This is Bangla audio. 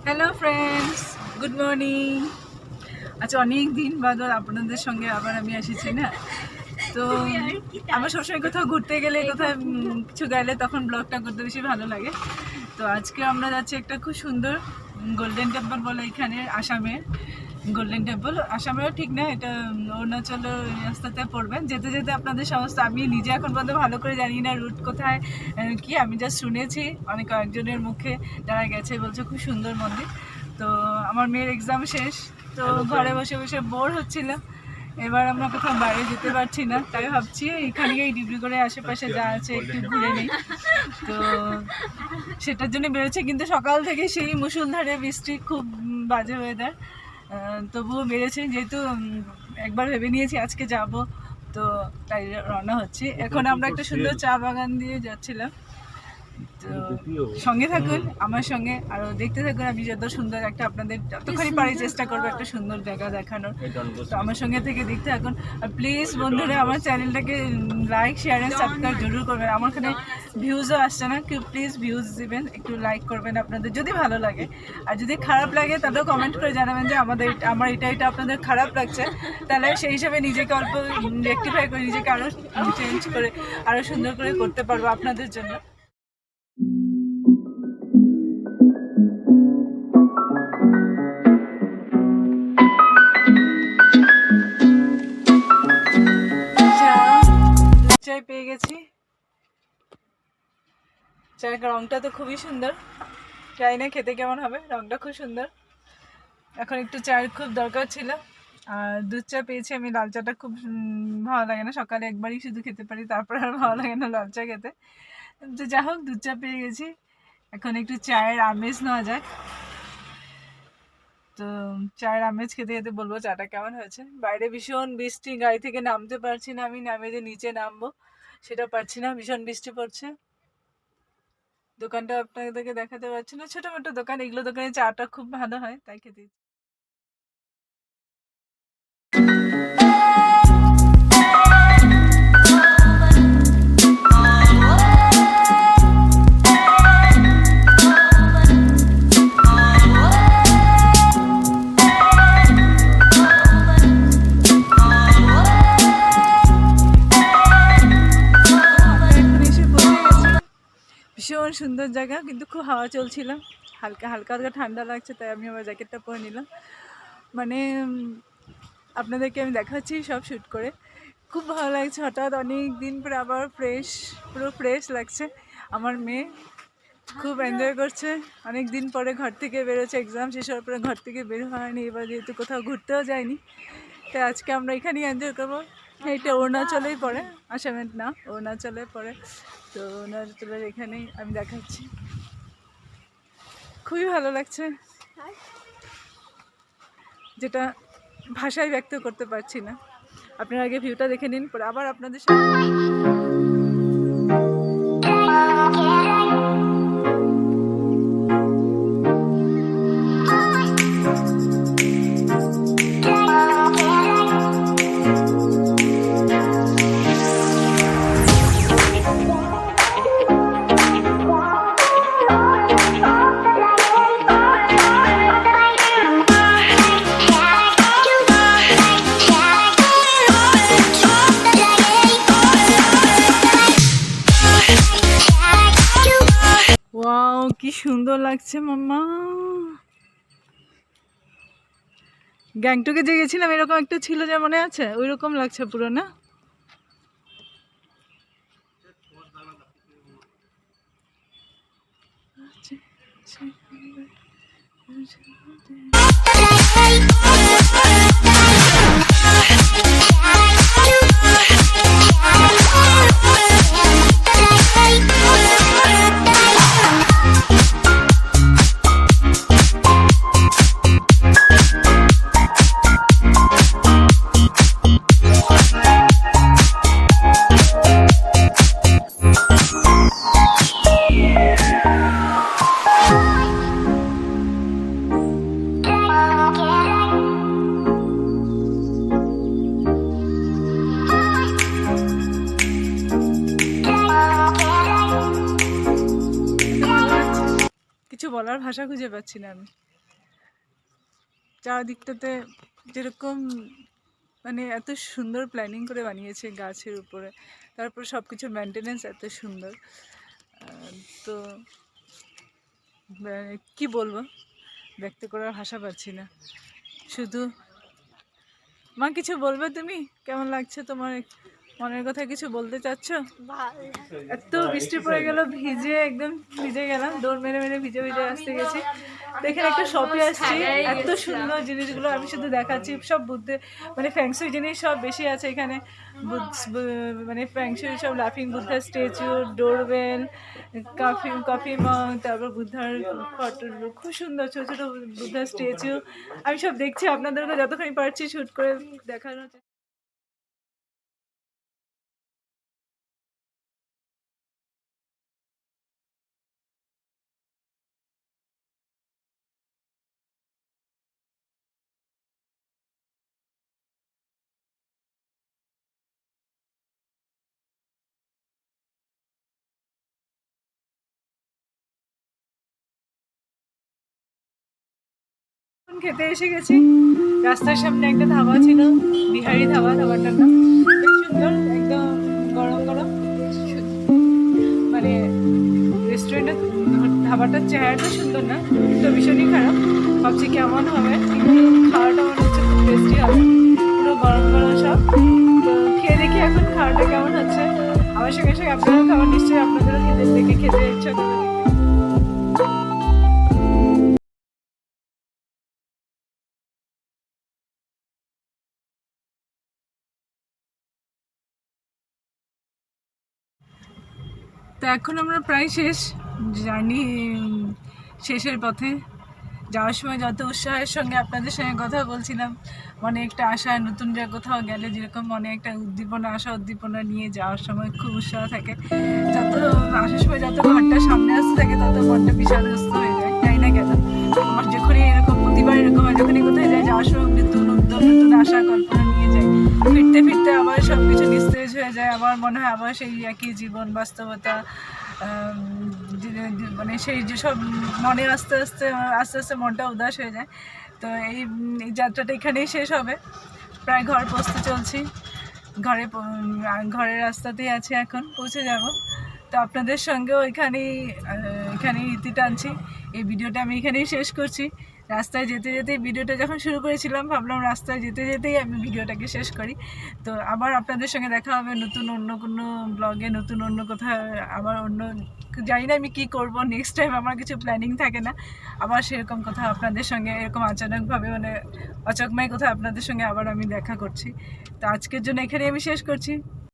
Hello friends, good morning. আচ্ছা, অনেক দিন বাদ আপনাদের সঙ্গে আবার আমি এসেছি না। তো আমার সবসময় কোথাও ঘুরতে গেলে, কোথাও কিছু গেলে তখন ব্লগটা করতে বেশি ভালো লাগে। তো আজকে আমরা যাচ্ছি একটা খুব সুন্দর গোল্ডেন টেম্পল বলে এখানে, আসামের গোল্ডেন টেম্পল। আসামেরও ঠিক না, এটা অরুণাচলের রাস্তাতে পড়বেন। যেতে যেতে আপনাদের সমস্ত, আমি নিজে এখন পর্যন্ত ভালো করে জানি না রুট কোথায় কি, আমি জাস্ট শুনেছি অনেক কয়েকজনের মুখে যারা গেছে বলছে খুব সুন্দর মন্দির। তো আমার মেয়ের এক্সাম শেষ, তো ঘরে বসে বসে বোর হচ্ছিল। এবার আমরা কোথাও বাইরে যেতে পারছি না, তাই ভাবছি এখানে এই ডিব্রুগড়ের আশেপাশে যা আছে একটু ঘুরে নিই। তো সেটার জন্য বেরোচ্ছে, কিন্তু সকাল থেকে সেই মুষলধারে বৃষ্টি, খুব বাজে ওয়েদার। তবুও বেড়েছে, যেহেতু একবার ভেবে নিয়েছি আজকে যাব, তো তাই রওনা হচ্ছি। এখন আমরা একটা সুন্দর চা বাগান দিয়ে যাচ্ছিলাম। তো সঙ্গে থাকুন আমার সঙ্গে, আরও দেখতে থাকুন। আমি যত সুন্দর একটা, আপনাদের যতখানি পারি চেষ্টা করবো একটা সুন্দর জায়গা দেখানোর। তো আমার সঙ্গে থেকে দেখতে থাকুন। আর প্লিজ বন্ধুরা, আমার চ্যানেলটাকে লাইক, শেয়ার অ্যান্ড সাবস্ক্রাইব জরুর করবেন। আমার এখানে ভিউজও আসছে না, কেউ প্লিজ ভিউজ দিবেন, একটু লাইক করবেন আপনাদের যদি ভালো লাগে। আর যদি খারাপ লাগে তাহলেও কমেন্ট করে জানাবেন যে আমার এটা আপনাদের খারাপ লাগছে, তাহলে সেই হিসাবে নিজেকে অল্প রেকটিফাই করে, নিজেকে আরও চেঞ্জ করে আরও সুন্দর করে করতে পারবো আপনাদের জন্য। চাই পেয়ে গেছি। চায়ের রংটা তো খুবই সুন্দর, চাই না খেতে কেমন হবে, রংটা খুব সুন্দর। এখন একটু চায়ের খুব দরকার ছিল, আর দুধ চা পেয়েছি আমি। লাল চাটা খুব ভালো লাগে না, সকালে একবারই শুধু খেতে পারি, তারপর আর ভালো লাগে না লাল চা খেতে। তো যা হোক, দুধ চা পেয়ে গেছি। এখন একটু চায়ের আমেজ নেওয়া যাক। তো চায়ের আমেজ খেতে খেতে বলবো চাটা কেমন হয়েছে। বাইরে ভীষণ বৃষ্টি, গাড়ি থেকে নামতে পারছি না আমি, নামে যে নিচে নামবো সেটা পারছি না, ভীষণ বৃষ্টি পড়ছে। দোকানটা আপনাদেরকে দেখাতে পারছি না, ছোটো মোটো দোকান, এগুলো দোকানে চাটা খুব ভালো হয়, তাই খেতে। ভীষণ সুন্দর জায়গা, কিন্তু খুব হাওয়া চলছিল, হালকা হালকা হালকা ঠান্ডা লাগছে, তাই আমি আবার জ্যাকেটটা পরে নিলাম। মানে আপনাদেরকে আমি দেখাচ্ছি সব শ্যুট করে, খুব ভালো লাগছে। হঠাৎ অনেক দিন পরে আবার পুরো ফ্রেশ লাগছে। আমার মেয়ে খুব এনজয় করছে, অনেক দিন পরে ঘর থেকে বেরোচ্ছে, এক্সাম শেষ হওয়ার পরে ঘর থেকে বের হয়নি, এবার যেহেতু কোথাও ঘুরতেও যায়নি, তাই আজকে আমরা এখানেই এনজয় করবো। এটা অরুণাচলেই পড়ে, আসামের না, অরুণাচলে পড়ে। তো অরুণাচলের এখানেই আমি দেখাচ্ছি, খুবই ভালো লাগছে, যেটা ভাষায় ব্যক্ত করতে পারছি না। আপনারা আগে ভিউটা দেখে নিন, পরে আবার আপনাদের সাথে। ওয়াও, কি সুন্দর লাগছে মাম্মা। গ্যাংটকে যে গেছিলাম এরকম একটা ছিল, যে মনে আছে, ওই রকম লাগছে পুরো, না? কিছু বলার ভাষা খুঁজে পাচ্ছি না আমি। চারদিকটাতে যেরকম মানে এত সুন্দর প্ল্যানিং করে বানিয়েছে গাছের উপরে, তারপর সব কিছু মেনটেনেন্স এত সুন্দর। তো কি বলবো, ব্যক্ত করার ভাষা পাচ্ছি না। শুধু মা কিছু বলবে, তুমি কেমন লাগছে, তোমার মনের কথা কিছু বলতে চাচ্ছ? এত বৃষ্টি পড়ে গেল, ভিজে একদম ভিজে গেলাম, দৌড় মেরে মেরে ভিজে ভিজে আসতে গেছি। তো এখানে একটা শপে আসছি, এত সুন্দর জিনিসগুলো আমি শুধু দেখাচ্ছি, সব বুদ্ধে মানে ফ্যাংসুই জিনিস সব বেশি আছে এখানে। মানে ফ্যাংসুই সব লাফিং বুদ্ধার স্ট্যাচু, ডোরবেল, কফি মগ, তারপর বুদ্ধার ফটো, খুব সুন্দর ছোটো ছোটো বুদ্ধার স্ট্যাচু। আমি সব দেখছি, আপনাদেরকে যতখানি পারছি শ্যুট করে দেখানোর। খেতে এসে গেছি, রাস্তার সামনে একটা ধাবা ছিল, বিহারি ধাবা, ধাবাটার নাম বেশ সুন্দর, একদম গরম গরম। মানে রেস্টুরেন্টের ধাবাটার চেহারাটা সুন্দর না, তো ভীষণই খারাপ। ভাবছি কেমন হবে, কিন্তু খাওয়াটা মনে হচ্ছে খুব টেস্টি হবে, পুরো গরম গরম সব। তো খেয়ে দেখি এখন খাওয়াটা কেমন হচ্ছে। আমার সঙ্গে সঙ্গে আপনারা খাবার নিশ্চয়ই আপনাদেরও দেখে খেতে ইচ্ছা করবে। তো এখন আমরা প্রায় শেষ, জার্নি শেষের পথে। যাওয়ার সময় যত উৎসাহের সঙ্গে আপনাদের সঙ্গে কথা বলছিলাম, মনে একটা আশা, নতুন কোথাও গেলে যেরকম মনে একটা উদ্দীপনা, আশা উদ্দীপনা নিয়ে যাওয়ার সময় খুব উৎসাহ থাকে, যত আসার সময় যত ঘরটা সামনে আসতে থাকে তত মনটা বিষাদগ্রস্ত হয়ে যায়, তাই না কেন? আমার যখনই এরকম প্রতিবার এরকম হয়, যখনই কোথায় যায় যাওয়ার সময় নতুন উদ্যম, নতুন আশা কল্পনা নিয়ে যায়, ফিরতে ফিরতে আবার সব কিছু নিস্তেজ হয়ে যায়, আমার মনে হয় আবার সেই একই জীবন বাস্তবতা, মানে সেই যেসব মনে আস্তে আস্তে আস্তে আস্তে মনটা উদাস হয়ে যায়। তো এই যাত্রাটা এখানেই শেষ হবে, প্রায় ঘর পৌঁছতে চলছি, ঘরের রাস্তাতেই আছি, এখন পৌঁছে যাব। তো আপনাদের সঙ্গেও এখানেই ইতি টানছি, এই ভিডিওটা আমি এখানেই শেষ করছি। রাস্তায় যেতে যেতেই ভিডিওটা যখন শুরু করেছিলাম, ভাবলাম রাস্তায় যেতে যেতেই আমি ভিডিওটাকে শেষ করি। তো আবার আপনাদের সঙ্গে দেখা হবে নতুন অন্য কোনো ব্লগে, নতুন অন্য কোথাও, আবার অন্য, জানি না আমি কী করবো নেক্সট টাইম, আমার কিছু প্ল্যানিং থাকে না। আবার সেরকম কোথাও আপনাদের সঙ্গে এরকম আচানকভাবে মানে অচকমাই কোথাও আপনাদের সঙ্গে আবার আমি দেখা করছি। তো আজকের জন্য এখানেই আমি শেষ করছি।